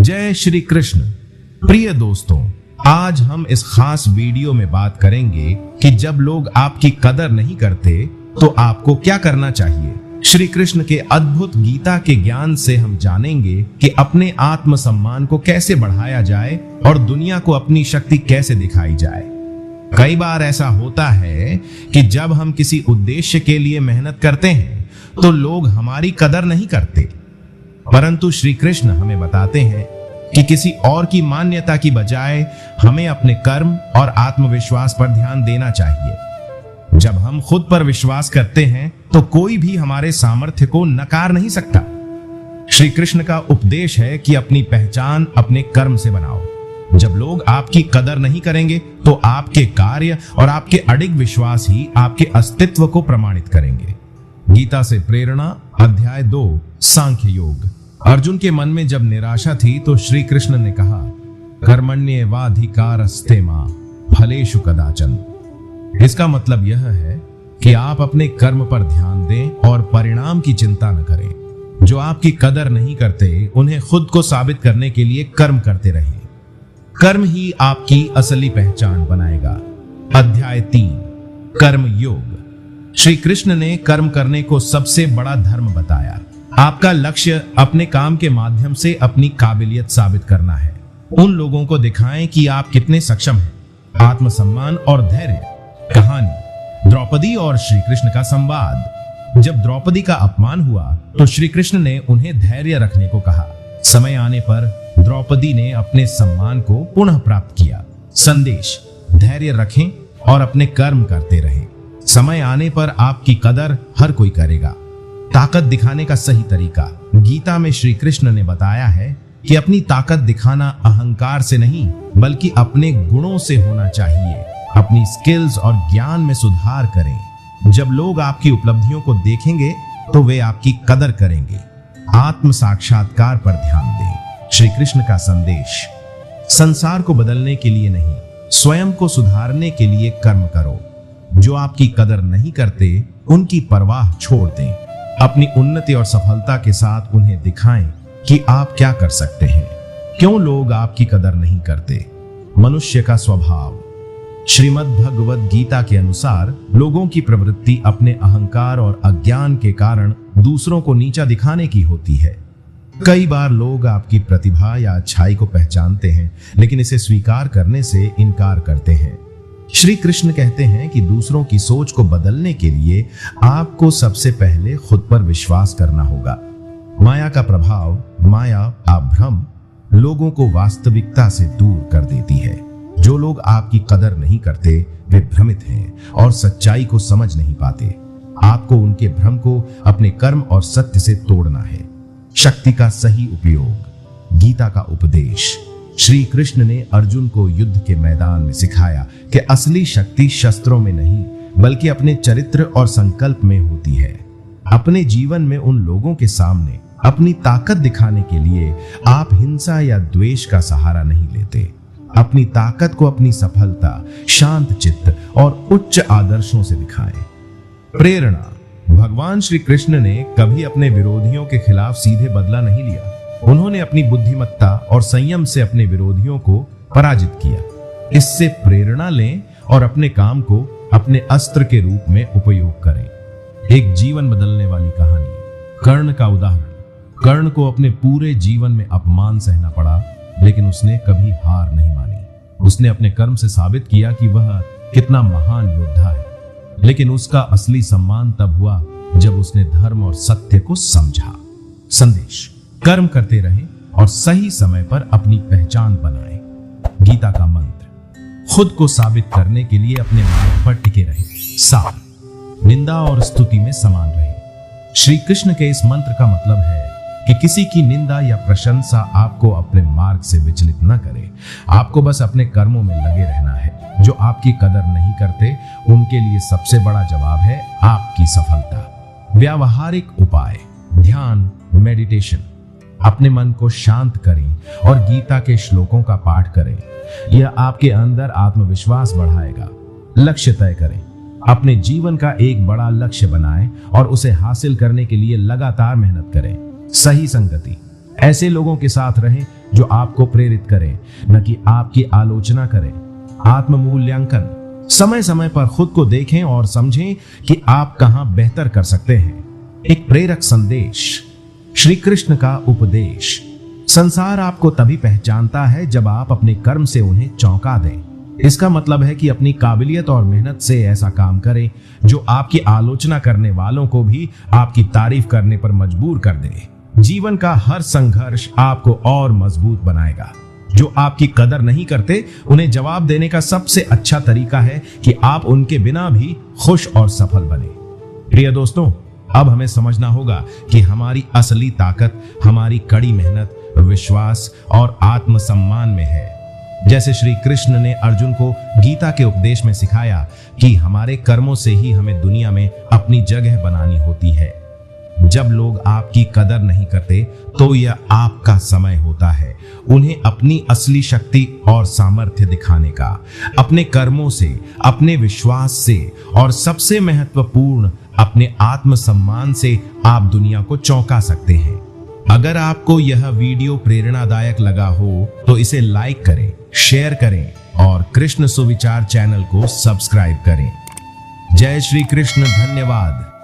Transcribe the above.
जय श्री कृष्ण। प्रिय दोस्तों, आज हम इस खास वीडियो में बात करेंगे कि जब लोग आपकी कदर नहीं करते तो आपको क्या करना चाहिए। श्री कृष्ण के अद्भुत गीता के ज्ञान से हम जानेंगे कि अपने आत्मसम्मान को कैसे बढ़ाया जाए और दुनिया को अपनी शक्ति कैसे दिखाई जाए। कई बार ऐसा होता है कि जब हम किसी उद्देश्य के लिए मेहनत करते हैं तो लोग हमारी कदर नहीं करते, परंतु श्री कृष्ण हमें बताते हैं कि किसी और की मान्यता की बजाय हमें अपने कर्म और आत्मविश्वास पर ध्यान देना चाहिए। जब हम खुद पर विश्वास करते हैं तो कोई भी हमारे सामर्थ्य को नकार नहीं सकता। श्री कृष्ण का उपदेश है कि अपनी पहचान अपने कर्म से बनाओ। जब लोग आपकी कदर नहीं करेंगे तो आपके कार्य और आपके अडिग विश्वास ही आपके अस्तित्व को प्रमाणित करेंगे। गीता से प्रेरणा, अध्याय 2, सांख्य योग। अर्जुन के मन में जब निराशा थी तो श्री कृष्ण ने कहा, कर्मण्येवाधिकारस्ते मा फलेषु कदाचन। इसका मतलब यह है कि आप अपने कर्म पर ध्यान दें और परिणाम की चिंता न करें। जो आपकी कदर नहीं करते उन्हें खुद को साबित करने के लिए कर्म करते रहें। कर्म ही आपकी असली पहचान बनाएगा। अध्याय 3, कर्म योग। श्री कृष्ण ने कर्म करने को सबसे बड़ा धर्म बताया। आपका लक्ष्य अपने काम के माध्यम से अपनी काबिलियत साबित करना है। उन लोगों को दिखाएं कि आप कितने सक्षम हैं। आत्मसम्मान और धैर्य। कहानी, द्रौपदी और श्री कृष्ण का संवाद। जब द्रौपदी का अपमान हुआ तो श्री कृष्ण ने उन्हें धैर्य रखने को कहा। समय आने पर द्रौपदी ने अपने सम्मान को पुनः प्राप्त किया। संदेश, धैर्य रखें और अपने कर्म करते रहें। समय आने पर आपकी कदर हर कोई करेगा। ताकत दिखाने का सही तरीका। गीता में श्री कृष्ण ने बताया है कि अपनी ताकत दिखाना अहंकार से नहीं बल्कि अपने गुणों से होना चाहिए। अपनी स्किल्स और ज्ञान में सुधार करें। जब लोग आपकी उपलब्धियों को देखेंगे तो वे आपकी कदर करेंगे। आत्म साक्षात्कार पर ध्यान दें। श्री कृष्ण का संदेश, संसार को बदलने के लिए नहीं, स्वयं को सुधारने के लिए कर्म करो। जो आपकी कदर नहीं करते उनकी परवाह छोड़ दें। अपनी उन्नति और सफलता के साथ उन्हें दिखाएं कि आप क्या कर सकते हैं। क्यों लोग आपकी कदर नहीं करते? मनुष्य का स्वभाव। श्रीमद् भगवद गीता के अनुसार लोगों की प्रवृत्ति अपने अहंकार और अज्ञान के कारण दूसरों को नीचा दिखाने की होती है। कई बार लोग आपकी प्रतिभा या अच्छाई को पहचानते हैं लेकिन इसे स्वीकार करने से इनकार करते हैं। श्री कृष्ण कहते हैं कि दूसरों की सोच को बदलने के लिए आपको सबसे पहले खुद पर विश्वास करना होगा। माया का प्रभाव, माया भ्रम लोगों को वास्तविकता से दूर कर देती है। जो लोग आपकी कदर नहीं करते वे भ्रमित हैं और सच्चाई को समझ नहीं पाते। आपको उनके भ्रम को अपने कर्म और सत्य से तोड़ना है। शक्ति का सही उपयोग। गीता का उपदेश। श्री कृष्ण ने अर्जुन को युद्ध के मैदान में सिखाया कि असली शक्ति शस्त्रों में नहीं बल्कि अपने चरित्र और संकल्प में होती है। अपने जीवन में उन लोगों के सामने अपनी ताकत दिखाने के लिए आप हिंसा या द्वेष का सहारा नहीं लेते। अपनी ताकत को अपनी सफलता, शांत चित्त और उच्च आदर्शों से दिखाएं। प्रेरणा। भगवान श्री कृष्ण ने कभी अपने विरोधियों के खिलाफ सीधे बदला नहीं लिया। उन्होंने अपनी बुद्धिमत्ता और संयम से अपने विरोधियों को पराजित किया। इससे प्रेरणा लें और अपने काम को अपने अस्त्र के रूप में उपयोग करें। एक जीवन बदलने वाली कहानी। कर्ण का उदाहरण। कर्ण को अपने पूरे जीवन में अपमान सहना पड़ा लेकिन उसने कभी हार नहीं मानी। उसने अपने कर्म से साबित किया कि वह कितना महान योद्धा है। लेकिन उसका असली सम्मान तब हुआ जब उसने धर्म और सत्य को समझा। संदेश, कर्म करते रहें और सही समय पर अपनी पहचान बनाएं। गीता का मंत्र, खुद को साबित करने के लिए अपने मार्ग पर टिके रहें। सार, निंदा और स्तुति में समान रहें। श्री कृष्ण के इस मंत्र का मतलब है कि किसी की निंदा या प्रशंसा आपको अपने मार्ग से विचलित न करे। आपको बस अपने कर्मों में लगे रहना है। जो आपकी कदर नहीं करते उनके लिए सबसे बड़ा जवाब है आपकी सफलता। व्यावहारिक उपाय। ध्यान, मेडिटेशन। अपने मन को शांत करें और गीता के श्लोकों का पाठ करें। यह आपके अंदर आत्मविश्वास बढ़ाएगा। लक्ष्य तय करें। अपने जीवन का एक बड़ा लक्ष्य बनाएं और उसे हासिल करने के लिए लगातार मेहनत करें। सही संगति। ऐसे लोगों के साथ रहें जो आपको प्रेरित करे, न कि आपकी आलोचना करे। आत्म मूल्यांकन, समय समय पर खुद को देखें और समझें कि आप कहां बेहतर कर सकते हैं। एक प्रेरक संदेश, श्री कृष्ण का उपदेश, संसार आपको तभी पहचानता है जब आप अपने कर्म से उन्हें चौंका दें। इसका मतलब है कि अपनी काबिलियत और मेहनत से ऐसा काम करें जो आपकी आलोचना करने वालों को भी आपकी तारीफ करने पर मजबूर कर दे। जीवन का हर संघर्ष आपको और मजबूत बनाएगा। जो आपकी कदर नहीं करते, उन्हें जवाब देने का सबसे अच्छा तरीका है कि आप उनके बिना भी खुश और सफल बने। प्रिय दोस्तों, अब हमें समझना होगा कि हमारी असली ताकत हमारी कड़ी मेहनत, विश्वास और आत्मसम्मान में है। जैसे श्री कृष्ण ने अर्जुन को गीता के उपदेश में सिखाया कि हमारे कर्मों से ही हमें दुनिया में अपनी जगह बनानी होती है। जब लोग आपकी कदर नहीं करते, तो यह आपका समय होता है उन्हें अपनी असली शक्ति और सामर्थ्य दिखाने का। अपने कर्मों से, अपने विश्वास से और सबसे महत्वपूर्ण अपने आत्मसम्मान से आप दुनिया को चौंका सकते हैं। अगर आपको यह वीडियो प्रेरणादायक लगा हो तो इसे लाइक करें, शेयर करें और कृष्ण सुविचार चैनल को सब्सक्राइब करें। जय श्री कृष्ण। धन्यवाद।